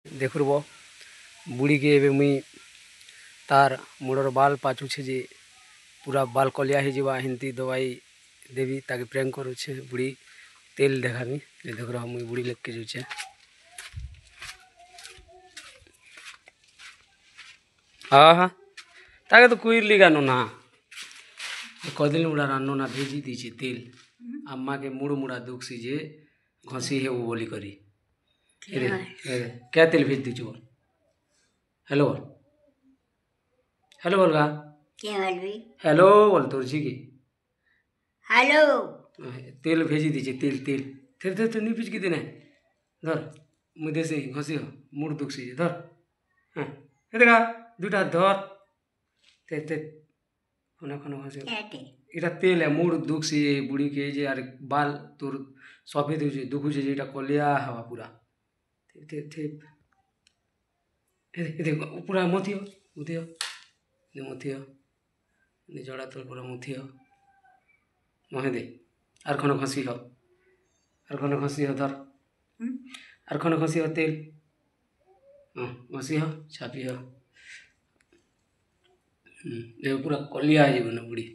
देखो बुढ़ी के एवं मुई तार मुड़र बाल पाचुछे जे पूरा बाल कलिया ही जीवा हिंती दवाई देवी ताकि प्रेम करुछे बुढ़ी तेल देखामी देख रहा मुई बुढ़ी लेके जुचे हाँ ताके तो कुइरली गानो ना कदिल मुड़ा रानो ना भेजी दीछे तेल अम्मा के मुड़ मुड़ा दुख सी जे घसी है वो बोली करी क्या तेल भेज दीजिए बोल हेलो बोल हेलो बोल गा क्या बोल भी हेलो बोल तुलसी की हेलो तेल भेजी दीजिए तेल तेल तेल तेल नहीं भेज के देना धर मुझे से घसी हो मुड़ दुख सी धर हाँ ये देखा दुटा धर ते ते खाना खाना घसी এটা তেল মুড় দুখছি বুড়ি কে যে আর বাল তোর সফেদ হয়েছে দুখুছে যে এটা কলিয়া হওয়া পুরা পুরা মথিও মুথিও মুথিও জড়া তোর পুরা মুথিও মহে দে আর কোনো ঘষি হ আর কোনো ঘষি হ ধর আর কোনো ঘষি হ তেল ঘষি হ ছাপি হ পুরা কলিয়া হয়ে যাব না বুড়ি